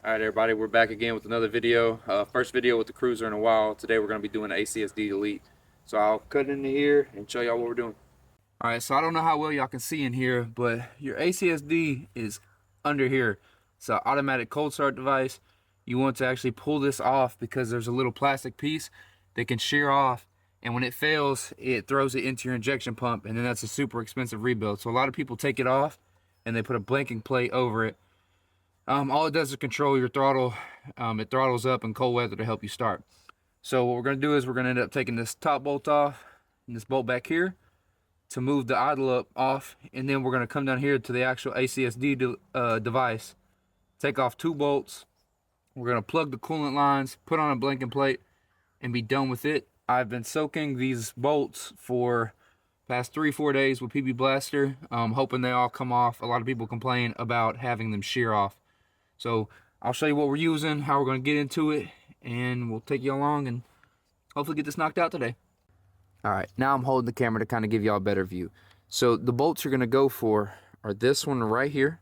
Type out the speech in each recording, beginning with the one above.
All right, everybody, we're back again with another video. First video with the Cruiser in a while. Today we're going to be doing ACSD delete. So I'll cut into here and show y'all what we're doing. All right, so I don't know how well y'all can see in here, but your ACSD is under here. It's an automatic cold start device. You want to actually pull this off because there's a little plastic piece that can shear off, and when it fails, it throws it into your injection pump, and then that's a super expensive rebuild. So a lot of people take it off and they put a blanking plate over it. All it does is control your throttle. It throttles up in cold weather to help you start. So what we're going to do is we're going to end up taking this top bolt off and this bolt back here to move the idle up off, and then we're going to come down here to the actual ACSD device, take off 2 bolts. We're going to plug the coolant lines, put on a blanking plate, and be done with it. I've been soaking these bolts for past 3-4 days with PB Blaster, hoping they all come off. A lot of people complain about having them shear off. So I'll show you what we're using, how we're going to get into it, and we'll take you along and hopefully get this knocked out today. All right, now I'm holding the camera to kind of give y'all a better view. So the bolts you're going to go for are this one right here,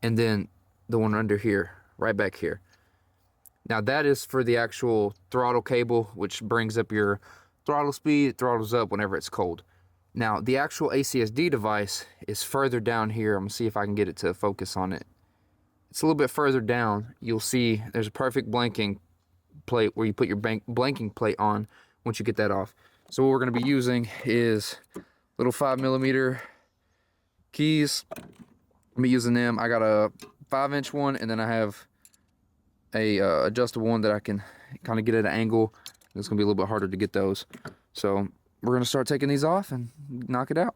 and then the one under here, right back here. Now that is for the actual throttle cable, which brings up your throttle speed. It throttles up whenever it's cold. Now, the actual ACSD device is further down here. I'm going to see if I can get it to focus on it. It's a little bit further down. You'll see there's a perfect blanking plate where you put your blanking plate on once you get that off. So what we're going to be using is little 5mm keys. I'm using them. I got a 5-inch one, and then I have a adjustable one that I can kind of get at an angle. It's going to be a little bit harder to get those. So we're going to start taking these off and knock it out.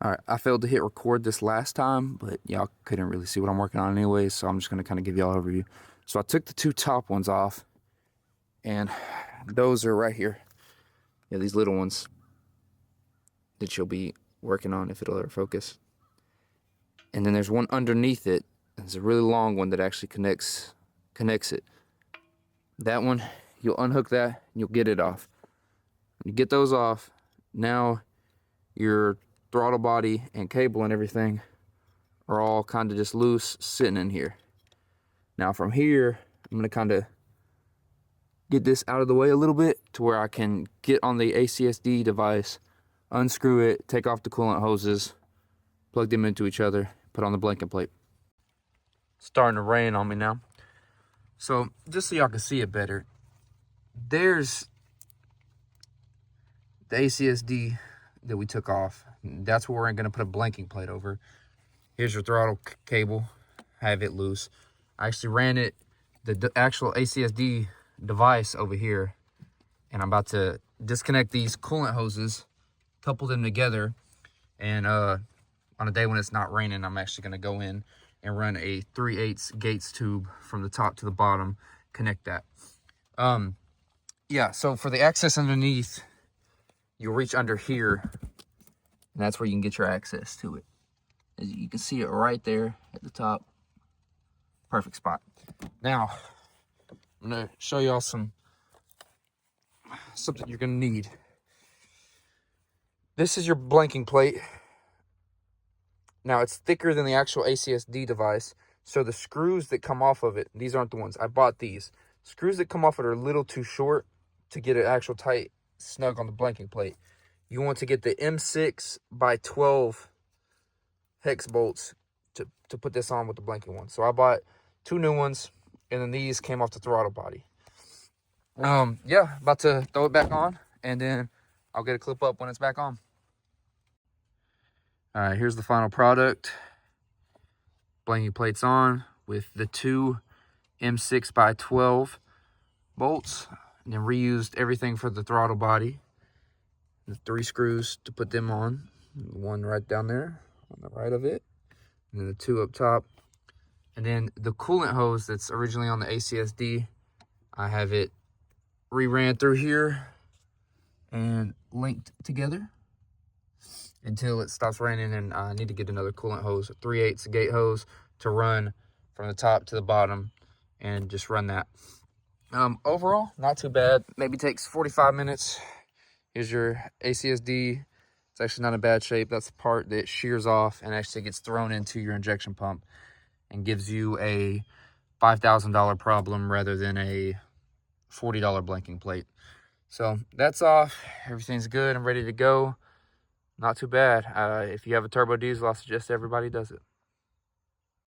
Alright, I failed to hit record this last time, but y'all couldn't really see what I'm working on anyways, so I'm just going to kind of give y'all an overview. So I took the 2 top ones off, and those are right here. Yeah, these little ones that you'll be working on if it'll ever focus. And then there's one underneath it. It's a really long one that actually connects it. That one, you'll unhook that, and you'll get it off. When you get those off, now your throttle body and cable and everything are all kind of just loose sitting in here. Now from here, I'm going to kind of get this out of the way a little bit to where I can get on the ACSD device, unscrew it, take off the coolant hoses, plug them into each other, put on the blanket plate. It's starting to rain on me now. So just so y'all can see it better, there's the ACSD that we took off. That's what we're going to put a blanking plate over. Here's your throttle cable. Have it loose. I actually ran it, the actual ACSD device over here, and I'm about to disconnect these coolant hoses, couple them together, and on a day when it's not raining, I'm actually going to go in and run a 3/8 Gates tube from the top to the bottom, connect that. Yeah, so for the access underneath, you'll reach under here, and that's where you can get your access to it. As you can see it right there at the top. Perfect spot. Now, I'm going to show y'all something you're going to need. This is your blanking plate. Now, it's thicker than the actual ACSD device, so the screws that come off of it, these aren't the ones. I bought these. Screws that come off it are a little too short to get an actual tight snug on the blanking plate. You want to get the M6x12 hex bolts to put this on with the blanking one. So I bought 2 new ones, and then these came off the throttle body. Yeah, about to throw it back on, and then I'll get a clip up when it's back on. All right, here's the final product. Blanking plates on with the 2 M6x12 bolts, and then reused everything for the throttle body. The 3 screws to put them on. One right down there on the right of it, and then the 2 up top. And then the coolant hose that's originally on the ACSD, I have it re-ran through here and linked together until it stops raining, and I need to get another coolant hose, a 3/8 gate hose, to run from the top to the bottom and just run that. Overall, not too bad. Maybe takes 45 minutes. Here's your ACSD. It's actually not in bad shape. That's the part that shears off and actually gets thrown into your injection pump and gives you a $5,000 problem rather than a $40 blanking plate. So that's off. Everything's good. I'm ready to go. Not too bad. If you have a turbo diesel, I suggest everybody does it.